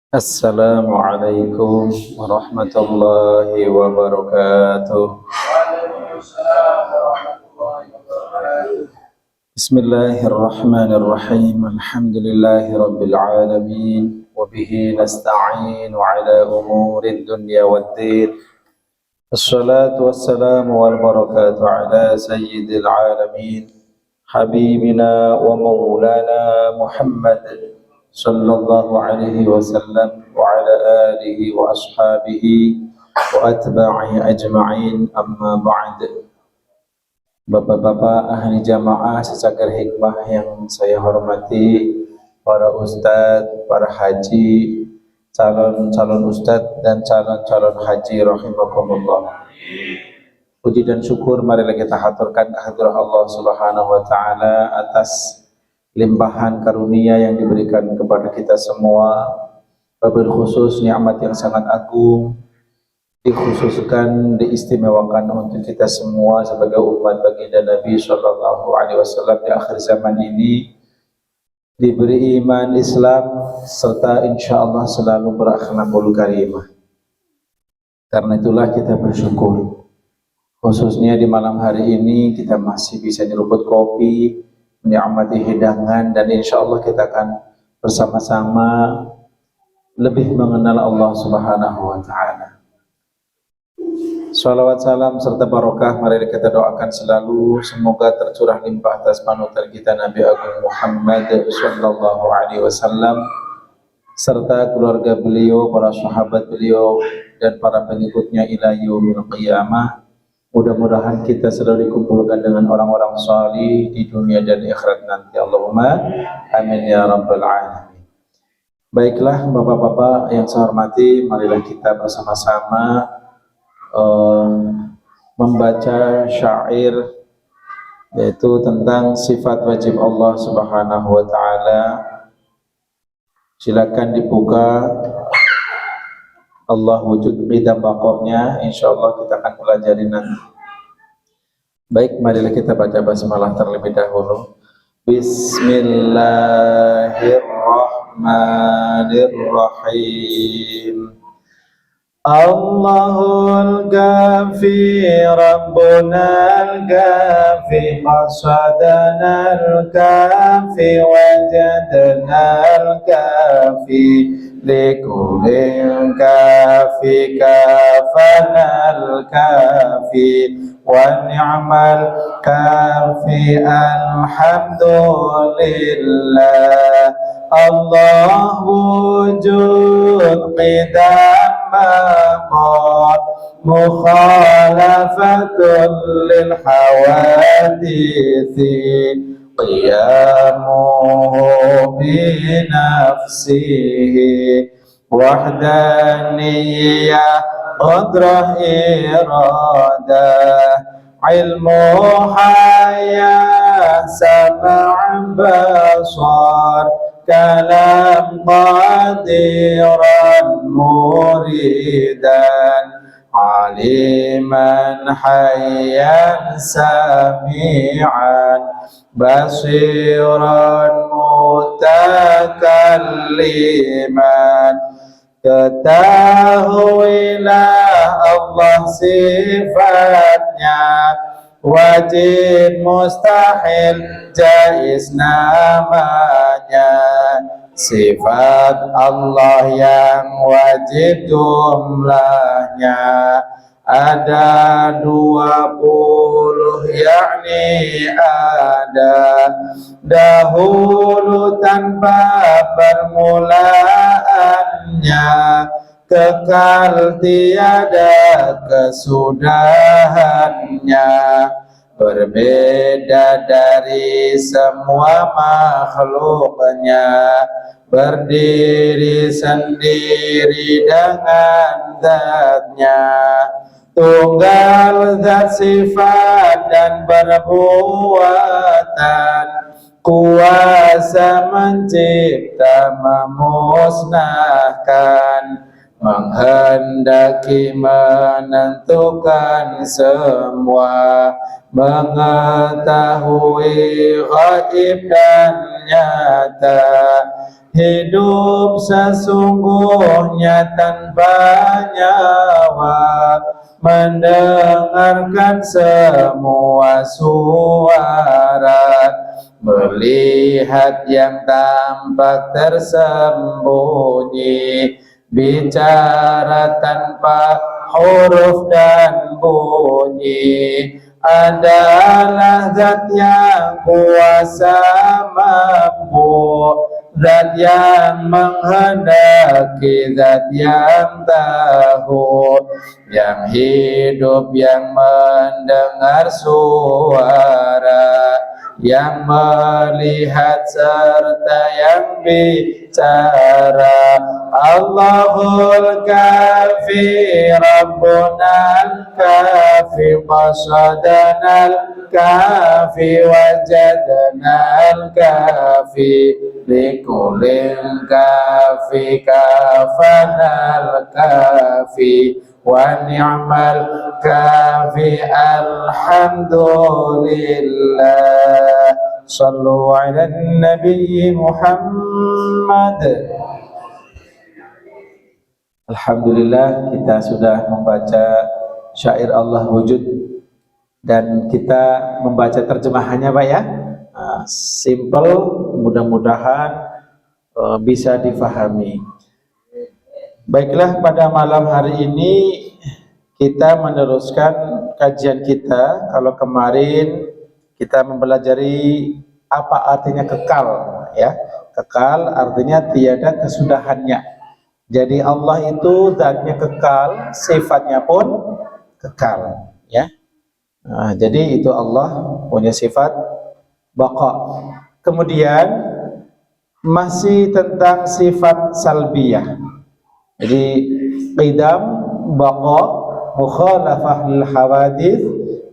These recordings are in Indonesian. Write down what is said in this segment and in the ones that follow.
Assalamualaikum warahmatullahi wabarakatuh. Bismillahirrahmanirrahim. Alhamdulillahi rabbil alamin. Wabihi nasta'inu ala umurid dunya waddin. Assalatu wassalamu wal barakatuh ala sayyidil alamin. Habibina wa maulana Muhammad sallallahu alaihi wasallam wa ala alihi wa ashabihi wa atba'i ajma'in, amma ba'd. Bapak-bapak ahli jamaah secagar hikmah yang saya hormati, para ustadz, para haji, calon-calon ustadz dan calon-calon haji rahimakumullah. Puji dan syukur marilah kita haturkan kehadirat Allah Subhanahu wa taala atas limpahan karunia yang diberikan kepada kita semua, wabil khusus nikmat yang sangat agung dikhususkan, diistimewakan untuk kita semua sebagai umat baginda Nabi Shallallahu Alaihi Wasallam di akhir zaman ini, diberi iman Islam serta insya Allah selalu berakhlakul karimah. Karena itulah kita bersyukur, khususnya di malam hari ini kita masih bisa nyeruput kopi, menikmati hidangan, dan insya Allah kita akan bersama-sama lebih mengenal Allah Subhanahu wa Ta'ala. Salawat salam serta barokah mari kita doakan selalu semoga tercurah limpah atas panutan kita Nabi Agung Muhammad sallallahu alaihi wasallam serta keluarga beliau, para sahabat beliau dan para pengikutnya ila yaumil qiyamah. Mudah-mudahan kita selalu dikumpulkan dengan orang-orang salih di dunia dan di akhirat nanti. Allahumma amin ya rabbal alamin. Baiklah bapak-bapak yang saya hormati, marilah kita bersama-sama membaca syair yaitu tentang sifat wajib Allah Subhanahu wa taala. Silakan dibuka Allah wujud qidam baqohnya, insyaallah kita akan pelajari nanti. Baik, marilah kita baca basmalah terlebih dahulu. Bismillahirrahmanirrahim. Allahul Ghafi Rabbunal Ghafi Qasadanal Ghafi Wajadnal Ghafi Likulil Ghafi Kafanal Ghafi Wa ni'mal Ghafi Alhamdulillah. Allah wujud qidam maqad mukhalafatul lil hawadithi qiyamuhu bi nafsihi wahdaniyah qadrah iradah ilmu hayah sama' basar kalam qadiran muridan aliman hayyan sami'an basiran mutakalliman. Ketahuilah Allah sifatnya, wajib mustahil jaiz namanya. Sifat Allah yang wajib jumlahnya ada 20, yakni ada dahulu tanpa permulaannya, kekal tiada kesudahannya, berbeda dari semua makhluknya, berdiri sendiri dengan zatnya, tunggal zat sifat dan perbuatan, kuasa mencipta memusnahkan, menghendaki menentukan semua, mengetahui gaib dan nyata, hidup sesungguhnya tanpa nyawa, mendengarkan semua suara, melihat yang tampak tersembunyi, bicara tanpa huruf dan bunyi, adalah zat yang kuasa mampu, zat yang menghendaki, zat yang tahu, yang hidup, yang mendengar suara, yang melihat serta yang bicara. Allahul kafi, Rabbunal kafi, qasadanal kafi, wajadnal kafi, likulil kafi, kafanal kafi, wa ni'mal kafi, alhamdulillah. Sallu ala Nabi Muhammad. Alhamdulillah, kita sudah membaca syair Allah wujud dan kita membaca terjemahannya Pak ya. Simple, mudah-mudahan bisa difahami. Baiklah, pada malam hari ini kita meneruskan kajian kita. Kalau kemarin kita mempelajari apa artinya kekal ya. Kekal artinya tiada kesudahannya. Jadi Allah itu zatnya kekal, sifatnya pun kekal ya. Jadi itu Allah punya sifat baqa. Kemudian masih tentang sifat salbiyah. Jadi qidam, baqa, mukhalafah lil hawadith,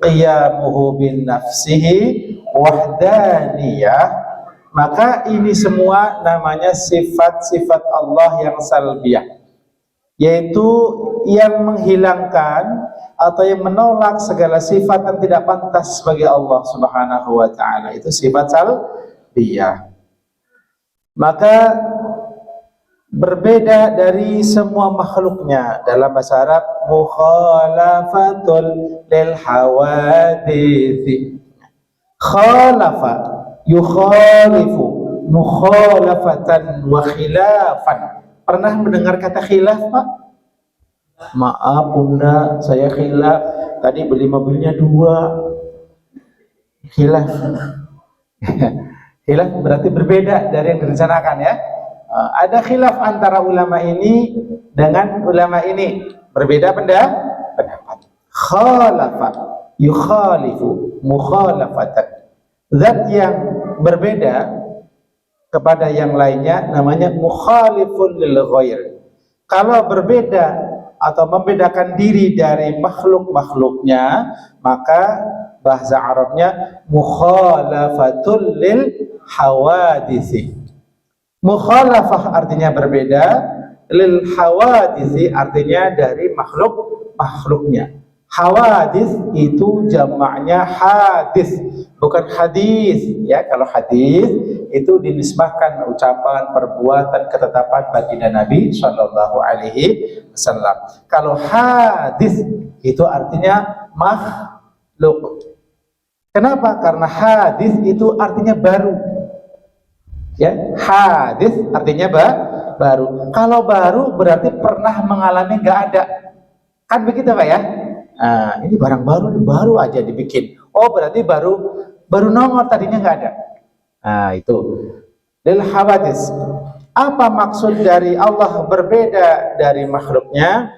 qiyamuhu bin nafsihi, wahdaniyah. Maka ini semua namanya sifat-sifat Allah yang salbiyah, yaitu yang menghilangkan atau yang menolak segala sifat yang tidak pantas bagi Allah Subhanahu wa ta'ala. Itu sifat salbiyah. Maka berbeda dari semua makhluknya. Dalam bahasa Arab, mukhalafatul lil hawadithi. Khalafa, yukhalifu, mukhalafatan wa khilafan. Pernah mendengar kata khilaf Pak? Maaf Bunda, saya khilaf. Tadi beli mobilnya 2. Khilaf. Khilaf berarti berbeda dari yang direncanakan ya. Ada khilaf antara ulama ini dengan ulama ini, berbeda pendapat. Khalafa, yukhalifu, mukhalafatan. Zat yang berbeda kepada yang lainnya namanya mukhalifun lil ghair. Kalau berbeda atau membedakan diri dari makhluk-makhluknya, maka bahasa Arabnya mukhalafatul lil hawadisi. Mukhalafah artinya berbeda, lil hawadisi artinya dari makhluknya. Hawadis itu jamaknya hadis, bukan hadis ya. Kalau hadis itu dinisbahkan ucapan, perbuatan, ketetapan baginda Nabi Shallallahu Alaihi Wasallam. Kalau hadis itu artinya makhluk. Kenapa? Karena hadis itu artinya baru. Ya, hadis artinya baru. Kalau baru berarti pernah mengalami, nggak ada. Kan begitu Pak ya? Nah, ini barang baru aja dibikin. Oh, berarti baru nongol, tadinya nggak ada. Nah, itu lil hawadis. Apa maksud dari Allah berbeda dari makhluknya?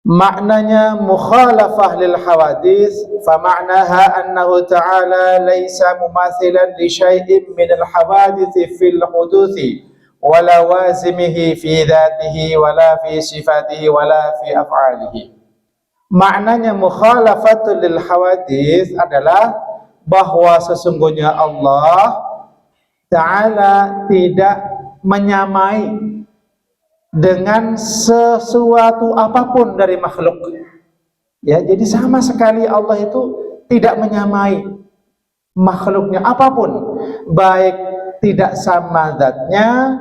Maknanya mukhalafah lil hawadis, fa ma'naha annahu ta'ala laisa mumathilan li syai'in min al hawadits fil huduthi wala wazimihi fi dhatihi wala fi sifatihi wala fi af'alihi. Maknanya mukhalafatul lil hawadits adalah bahwa sesungguhnya Allah Ta'ala tidak menyamai dengan sesuatu apapun dari makhluk. Ya, jadi sama sekali Allah itu tidak menyamai makhluknya apapun, baik tidak sama zatnya,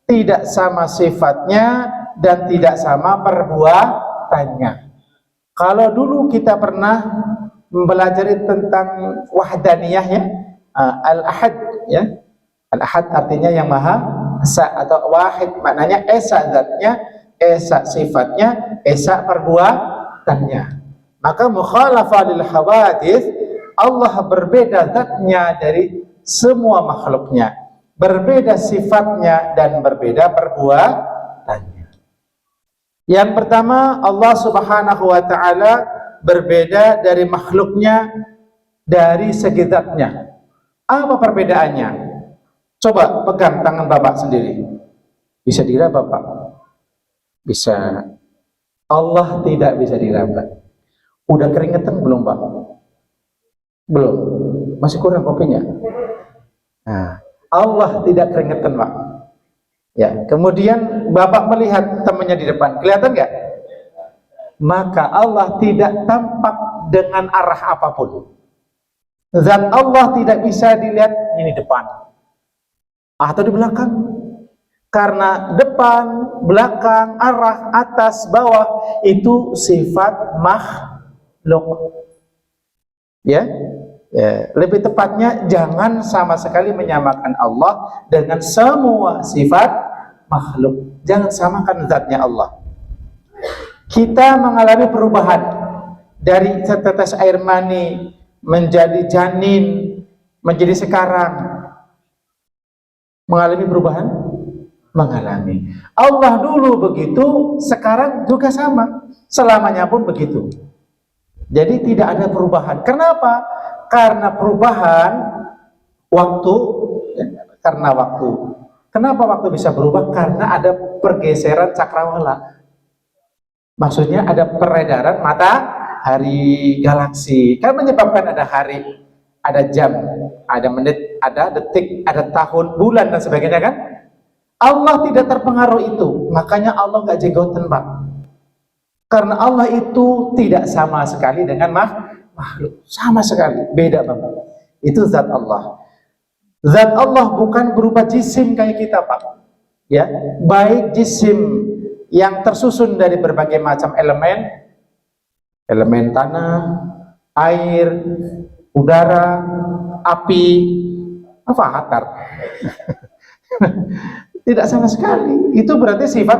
tidak sama sifatnya, dan tidak sama perbuatannya. Kalau dulu kita pernah mempelajari tentang wahdaniyah ya, al-ahad ya. Al-ahad artinya yang maha esa, atau wahid maknanya esa zatnya, esa sifatnya, esa perbuatannya. Maka mukhalafah lil hawadits, Allah berbeda zatnya dari semua makhluknya, berbeda sifatnya dan berbeda perbuatannya. Yang pertama, Allah Subhanahu wa taala berbeda dari makhluknya dari segi zatnya. Apa perbedaannya? Coba pegang tangan Bapak sendiri. Bisa diraba, Pak? Bisa. Allah tidak bisa diraba. Udah keringetan belum, Pak? Belum. Masih kurang kopinya. Nah, Allah tidak keringetan, Pak. Ya, kemudian Bapak melihat temannya di depan, kelihatan nggak? Maka Allah tidak tampak dengan arah apapun. Zat Allah tidak bisa dilihat ini depan atau di belakang, karena depan, belakang, arah, atas, bawah itu sifat makhluk. Ya, lebih tepatnya jangan sama sekali menyamakan Allah dengan semua sifat makhluk. Jangan samakan zatnya Allah. Kita mengalami perubahan dari setetes air mani menjadi janin, menjadi sekarang. Mengalami perubahan? Mengalami. Allah dulu begitu, sekarang juga sama. Selamanya pun begitu. Jadi tidak ada perubahan. Kenapa? Karena perubahan waktu, karena waktu. Kenapa waktu bisa berubah? Karena ada pergeseran cakrawala. Maksudnya ada peredaran matahari, galaksi. Kan menyebabkan ada hari, ada jam, ada menit, ada detik, ada tahun, bulan, dan sebagainya kan? Allah tidak terpengaruh itu. Makanya Allah nggak jenggotan, Pak. Karena Allah itu tidak sama sekali dengan makhluk. Sama sekali. Beda banget. Itu zat Allah. Zat Allah bukan berupa jisim kayak kita, Pak. Ya, baik jisim yang tersusun dari berbagai macam elemen, elemen tanah, air, udara, api, apa hatar. Tidak sama sekali. Itu berarti sifat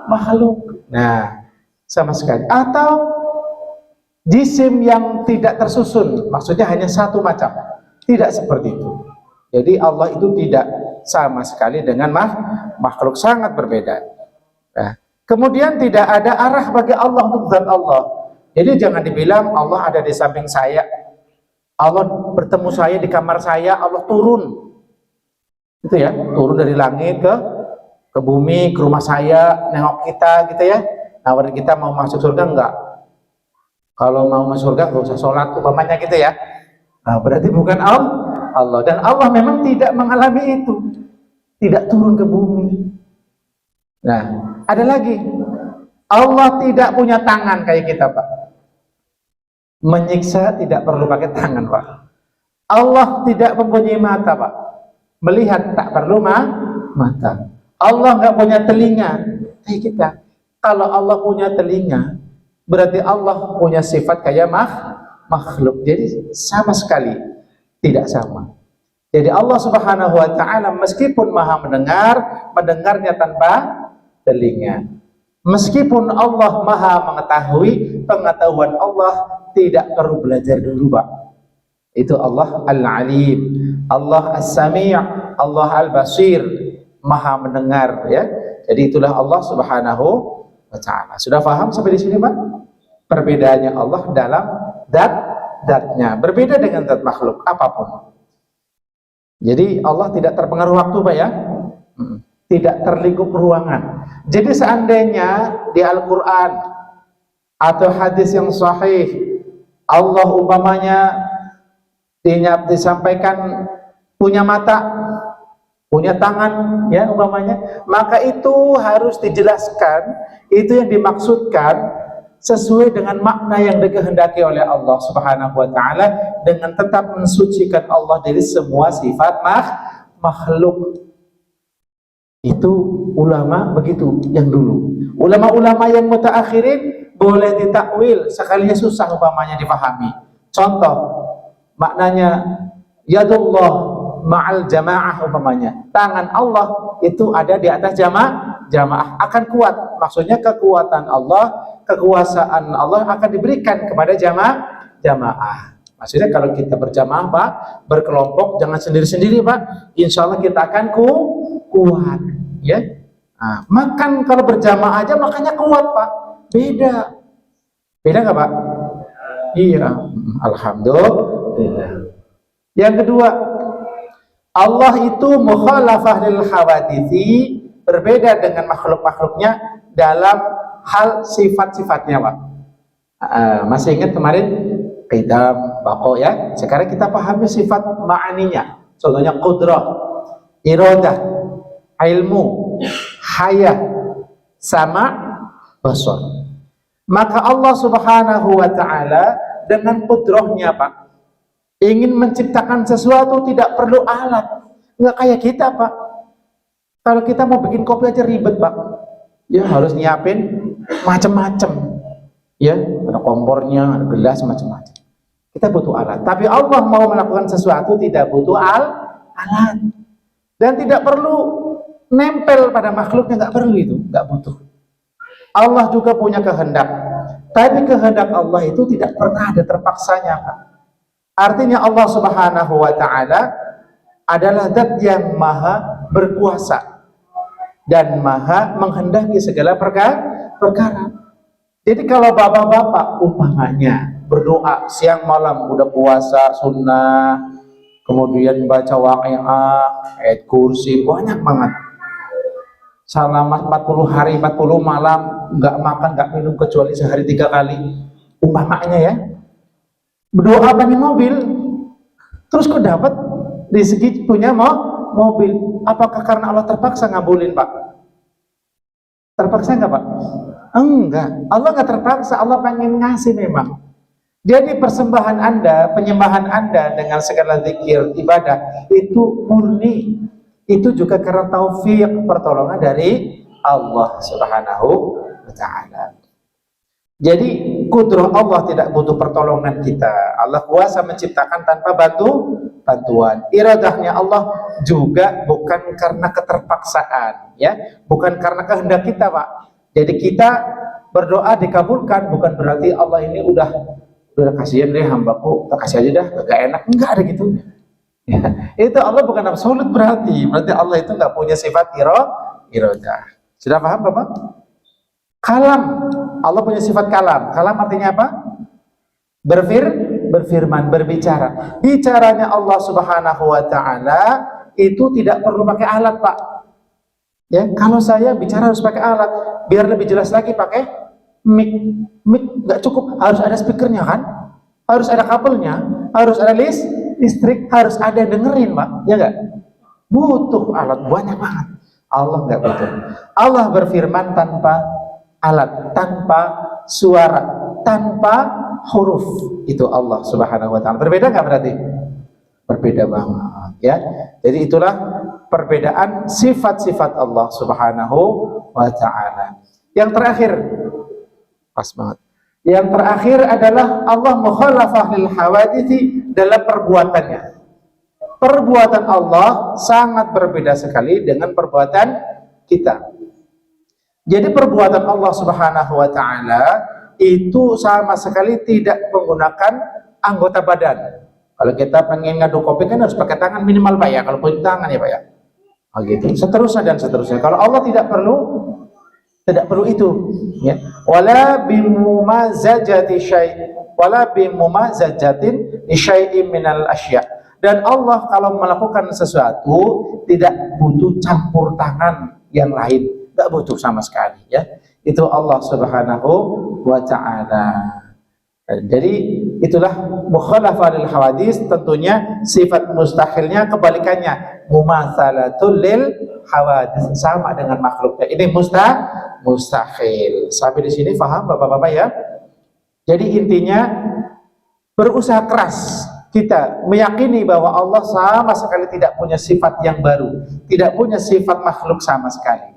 makhluk. Nah, sama sekali. Atau jisim yang tidak tersusun, maksudnya hanya satu macam. Tidak seperti itu. Jadi Allah itu tidak sama sekali dengan makhluk, sangat berbeda. Nah, kemudian tidak ada arah bagi Allah untuk zat Allah. Jadi jangan dibilang Allah ada di samping saya, Allah bertemu saya di kamar saya, Allah turun. Itu ya, turun dari langit ke bumi, ke rumah saya, nengok kita gitu ya. Nawarin kita mau masuk surga enggak? Kalau mau masuk surga enggak usah sholat, umpamanya gitu ya. Nah, berarti bukan Allah. Dan Allah memang tidak mengalami itu. Tidak turun ke bumi. Nah, ada lagi. Allah tidak punya tangan kayak kita, Pak. Menyiksa tidak perlu pakai tangan, Pak. Allah tidak mempunyai mata, Pak. Melihat tak perlu mata. Allah nggak punya telinga kayak kita. Kalau Allah punya telinga, berarti Allah punya sifat kayak makhluk. Jadi sama sekali tidak sama. Jadi Allah Subhanahu wa taala meskipun Maha mendengar, mendengarnya tanpa telinga. Meskipun Allah Maha mengetahui, pengetahuan Allah tidak perlu belajar dulu, Pak. Itu Allah Al-Alim, Allah As-Sami', Allah Al-Basir, Maha mendengar ya. Jadi itulah Allah Subhanahu wa taala. Sudah paham sampai di sini, Pak? Perbedaannya Allah dalam zatnya berbeda dengan zat makhluk apapun. Jadi Allah tidak terpengaruh waktu, Pak ya. Tidak terlingkup ruangan. Jadi seandainya di Al-Qur'an atau hadis yang sahih Allah umpamanya disampaikan punya mata, punya tangan ya umpamanya, maka itu harus dijelaskan itu yang dimaksudkan sesuai dengan makna yang dikehendaki oleh Allah Subhanahu wa taala, dengan tetap mensucikan Allah dari semua sifat makhluk. Itu ulama begitu yang dulu. Ulama-ulama yang mutaakhirin boleh ditakwil, sekalinya susah umpamanya dipahami. Contoh, maknanya yadullah ma'al jamaah umpamanya. Tangan Allah itu ada di atas jamaah akan kuat. Maksudnya kekuatan Allah, kekuasaan Allah akan diberikan kepada jamaah. Maksudnya kalau kita berjamaah Pak, berkelompok, jangan sendiri-sendiri Pak. Insya Allah kita akan kuat, ya. Nah, makan kalau berjamaah aja makanya kuat Pak. Beda nggak Pak? Iya, alhamdulillah. Yang kedua, Allah itu mukhalafah lil hawadithi, berbeda dengan makhluk-makhluknya dalam hal sifat-sifatnya Pak. Masih ingat kemarin qidam, baqo ya. Sekarang kita pahami sifat ma'aninya. Contohnya qudrah, iradah, ilmu, haya, sama, basar. Maka Allah Subhanahu wa taala dengan qudrahnya Pak, ingin menciptakan sesuatu tidak perlu alat. Enggak kayak kita Pak. Kalau kita mau bikin kopi aja ribet Pak. Ya harus nyiapin macam-macam. Ya, ada kompornya, ada gelas, macam-macam. Kita butuh alat. Tapi Allah mau melakukan sesuatu tidak butuh alat. Dan tidak perlu nempel pada makhluknya, nggak perlu itu, nggak butuh. Allah juga punya kehendak. Tapi kehendak Allah itu tidak pernah ada terpaksanya, Pak. Artinya Allah Subhanahu wa taala adalah zat yang maha berkuasa dan maha menghendaki segala perkara. Jadi kalau bapak-bapak umpamanya berdoa siang malam udah puasa sunnah, kemudian baca waqiah, ayat kursi, banyak banget. Selama 40 hari 40 malam nggak makan nggak minum kecuali sehari 3 kali umpamanya ya, berdoa pengen mobil, terus kok dapat di segi punya mobil, apakah karena Allah terpaksa ngabulin Pak? Terpaksa nggak Pak? Enggak, Allah nggak terpaksa, Allah pengen ngasih memang. Jadi persembahan Anda, penyembahan Anda dengan segala zikir, ibadah itu murni. Itu juga karena taufik, pertolongan dari Allah Subhanahu wa taala. Jadi kudrah Allah tidak butuh pertolongan kita. Allah kuasa menciptakan tanpa bantuan. Iradahnya Allah juga bukan karena keterpaksaan, ya, bukan karena kehendak kita, Pak. Jadi kita berdoa dikabulkan bukan berarti Allah ini udah kasihan deh hambaku, tak kasih aja dah, gak enak, enggak ada gitu. Ya, itu Allah bukan absolut berarti Allah itu nggak punya sifat iradah. Sudah paham Bapak? Kalam, Allah punya sifat kalam. Kalam artinya apa? Berfirman, berbicara. Bicaranya Allah Subhanahu wa taala itu tidak perlu pakai alat, Pak. Ya, kalau saya bicara harus pakai alat, biar lebih jelas lagi pakai mic. Mic nggak cukup, harus ada speakernya kan? Harus ada kabelnya, harus ada listrik, harus ada yang dengerin, Pak. Ya nggak? Butuh alat banyak banget. Allah nggak butuh. Allah berfirman tanpa alat, tanpa suara, tanpa huruf. Itu Allah Subhanahu wa taala. Berbeda nggak berarti? Berbeda banget, ya. Jadi itulah perbedaan sifat-sifat Allah Subhanahu wa taala. Yang terakhir, pas banget. Yang terakhir adalah Allah mukhalafah lil hawadithi dalam perbuatannya. Perbuatan Allah sangat berbeda sekali dengan perbuatan kita. Jadi perbuatan Allah Subhanahu wa taala itu sama sekali tidak menggunakan anggota badan. Kalau kita pengen ngaduk kopi kan harus pakai tangan minimal Pak ya, kalau punya tangan ya Pak ya. Oh gitu. Seterusnya dan seterusnya. Kalau Allah tidak perlu itu, ya. Wala bimumazajati wala bimumazajatin li syai'in minal asya. Dan Allah kalau melakukan sesuatu tidak butuh campur tangan yang lain, enggak butuh sama sekali, ya. Itu Allah Subhanahu wa taala. Jadi itulah mukhalafah lil hawadis, tentunya sifat mustahilnya kebalikannya, mumatsalatul lil hawadis, sama dengan makhluknya. Ini mustahil. Sampai di sini paham Bapak-bapak ya? Jadi intinya berusaha keras kita meyakini bahwa Allah sama sekali tidak punya sifat yang baru, tidak punya sifat makhluk sama sekali.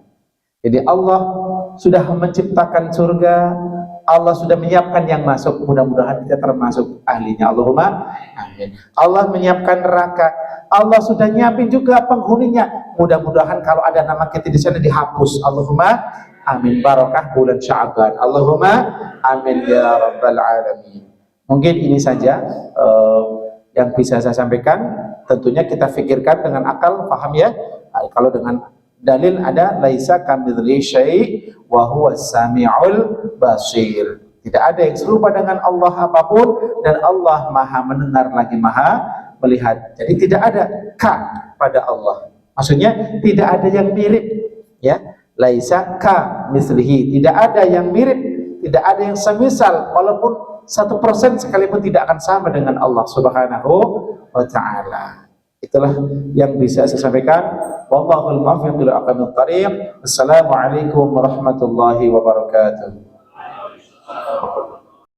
Jadi Allah sudah menciptakan surga, Allah sudah menyiapkan yang masuk, mudah-mudahan kita termasuk ahlinya. Allahumma amin. Allah menyiapkan neraka, Allah sudah nyiapin juga penghuninya, mudah-mudahan kalau ada nama kita di sana dihapus. Allahumma amin. Barakah bulan Sya'ban. Allahumma amin ya rabbal alamin. Mungkin ini saja yang bisa saya sampaikan. Tentunya kita pikirkan dengan akal, paham ya. Kalau dengan dalil ada laisa kamitslihi syai' wa huwas samiul basir. Tidak ada yang serupa dengan Allah apapun, dan Allah Maha mendengar lagi Maha melihat. Jadi tidak ada ka pada Allah. Maksudnya tidak ada yang mirip, ya. Laisa ka mislihi, tidak ada yang mirip, tidak ada yang semisal, walaupun 1% sekalipun tidak akan sama dengan Allah Subhanahu wa ta'ala. Itulah yang bisa saya sampaikan. Wallahul muwaffiq ila aqwamit thariq. Assalamualaikum warahmatullahi wabarakatuh.